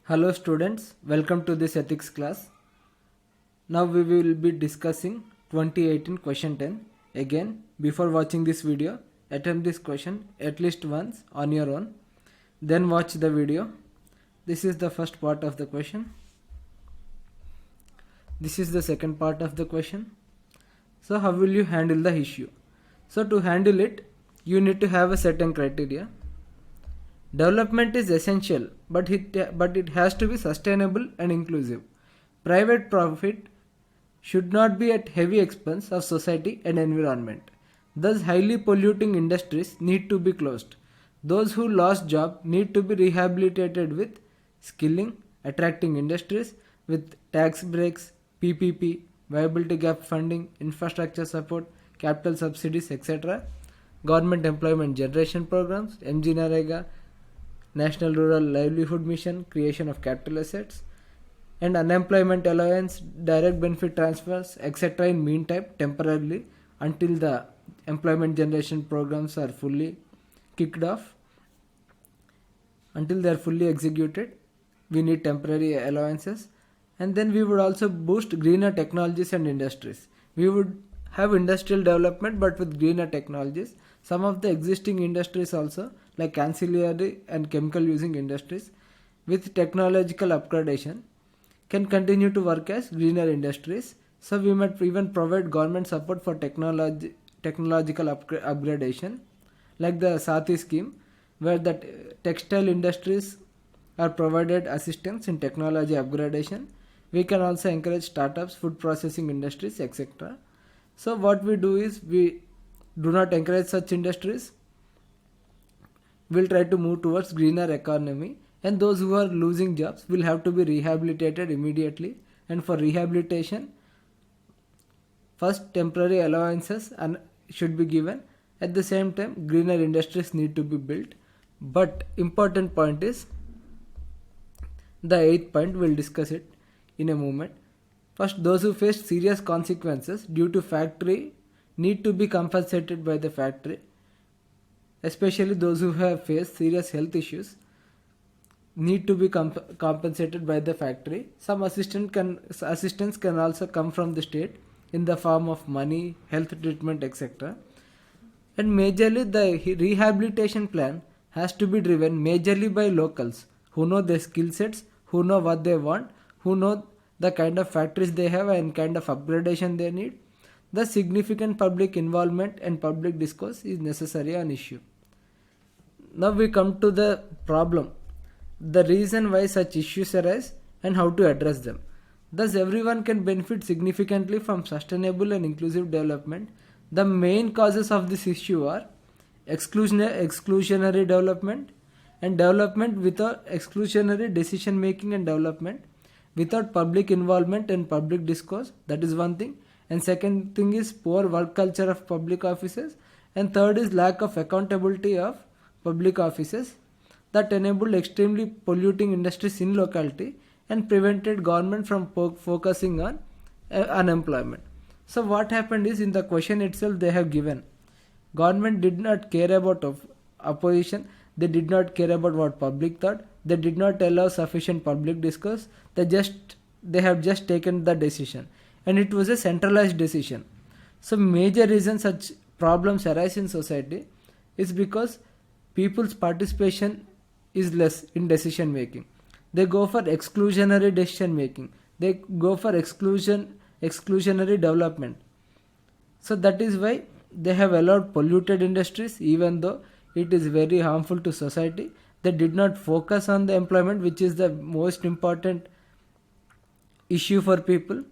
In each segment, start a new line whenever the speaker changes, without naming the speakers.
Hello students, welcome to this ethics class. Now we will be discussing 2018 question 10. Again, before watching this video, attempt this question at least once on your own. Then watch the video. This is the first part of the question. This is the second part of the question. So how will you handle the issue? So to handle it, you need to have a certain criteria. Development is essential, but it has to be sustainable and inclusive. Private profit should not be at heavy expense of society and environment. Thus, highly polluting industries need to be closed. Those who lost job need to be rehabilitated with skilling, attracting industries with tax breaks, PPP, viability gap funding, infrastructure support, capital subsidies, etc. Government employment generation programs, MGNREGA, National Rural Livelihood Mission, creation of capital assets, and unemployment allowance, direct benefit transfers, etc. in meantime temporarily until the employment generation programs are fully kicked off. Until they are fully executed, we need temporary allowances. And then we would also boost greener technologies and industries. We would have industrial development but with greener technologies. Some of the existing industries also, like ancillary and chemical using industries, with technological upgradation, can continue to work as greener industries. So we might even provide government support for technological upgradation, like the SATI scheme, where the textile industries are provided assistance in technology upgradation. We can also encourage startups, food processing industries, etc. So what we do is we do not encourage such industries. We'll try to move towards greener economy, and those who are losing jobs will have to be rehabilitated immediately. And for rehabilitation, first temporary allowances should be given. At the same time, greener industries need to be built. But important point is the eighth point. We'll discuss it in a moment. First, those who face serious consequences due to factory need to be compensated by the factory. Especially those who have faced serious health issues need to be compensated by the factory. Some assistance can also come from the state in the form of money, health treatment, etc. And majorly the rehabilitation plan has to be driven majorly by locals who know their skill sets, who know what they want, who know the kind of factories they have and kind of upgradation they need. The significant public involvement and public discourse is necessary on issue. Now we come to the problem, the reason why such issues arise and how to address them. Thus everyone can benefit significantly from sustainable and inclusive development. The main causes of this issue are exclusionary development and development without exclusionary decision making and development without public involvement and public discourse. That is one thing. And second thing is poor work culture of public offices. And third is lack of accountability of public offices that enabled extremely polluting industries in locality and prevented government from focusing on unemployment. So what happened is, in the question itself they have given, government did not care about opposition, they did not care about what public thought, they did not allow sufficient public discourse, they have just taken the decision, and it was a centralized decision. So major reason such problems arise in society is because people's participation is less in decision making. They go for exclusionary decision making, they go for exclusionary development. So that is why they have allowed polluted industries even though it is very harmful to society. They did not focus on the employment, which is the most important issue for people.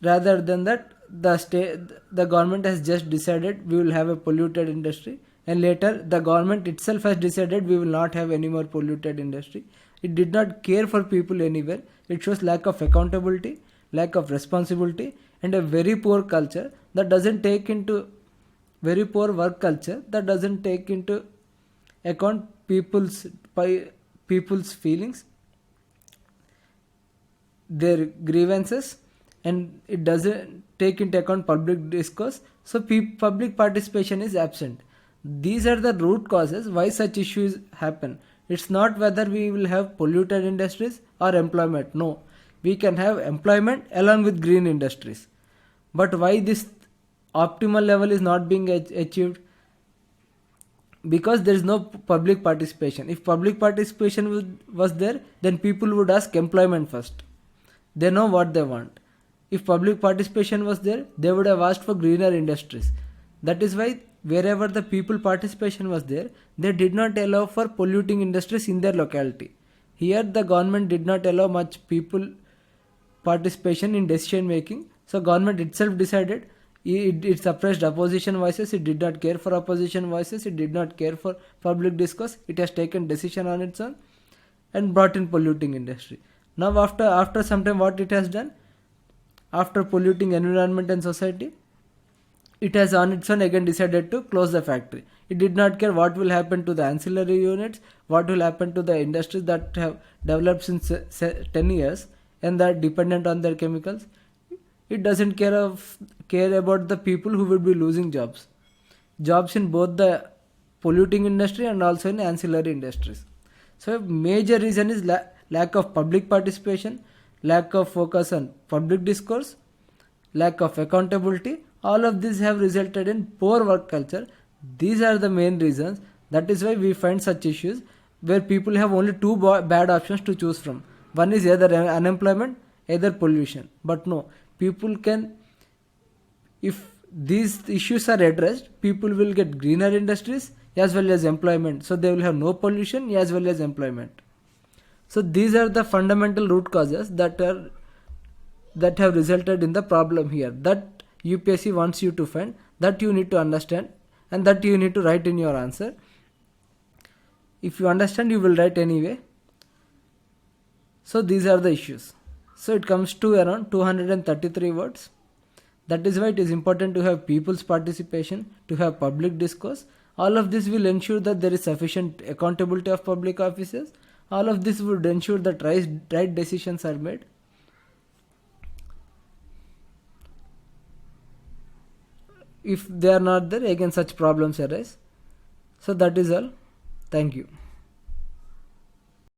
Rather than that, the government has just decided we will have a polluted industry, and later the government itself has decided we will not have any more polluted industry. It did not care for people anywhere. It shows lack of accountability, lack of responsibility, and a very poor culture that doesn't take into very poor work culture that doesn't take into account people's feelings, their grievances, and it doesn't take into account public discourse. So public participation is absent. These are the root causes why such issues happen. It's not whether we will have polluted industries or employment. No, we can have employment along with green industries. But why this optimal level is not being achieved? Because there is no public participation. If public participation was there, then people would ask employment first. They know what they want. If public participation was there, they would have asked for greener industries. That is why wherever the people participation was there, they did not allow for polluting industries in their locality. Here the government did not allow much people participation in decision making. So government itself decided. It suppressed opposition voices. It did not care for opposition voices. It did not care for public discourse. It has taken decision on its own and brought in polluting industry. Now after some time, what it has done? After polluting environment and society, it has on its own again decided to close the factory. It did not care what will happen to the ancillary units, what will happen to the industries that have developed since 10 years and that are dependent on their chemicals. It doesn't care about the people who will be losing jobs in both the polluting industry and also in ancillary industries. So major reason is lack of public participation, lack of focus on public discourse, lack of accountability. All of these have resulted in poor work culture. These are the main reasons. That is why we find such issues where people have only two bad options to choose from. One is either unemployment, either pollution. But no, people can, if these issues are addressed, people will get greener industries as well as employment. So they will have no pollution as well as employment. So these are the fundamental root causes that have resulted in the problem here. That UPSC wants you to find, that you need to understand, and that you need to write in your answer. If you understand, you will write anyway. So these are the issues. So it comes to around 233 words. That is why it is important to have people's participation, to have public discourse. All of this will ensure that there is sufficient accountability of public officers. All of this would ensure that right decisions are made. If they are not there, again such problems arise. So that is all. Thank you.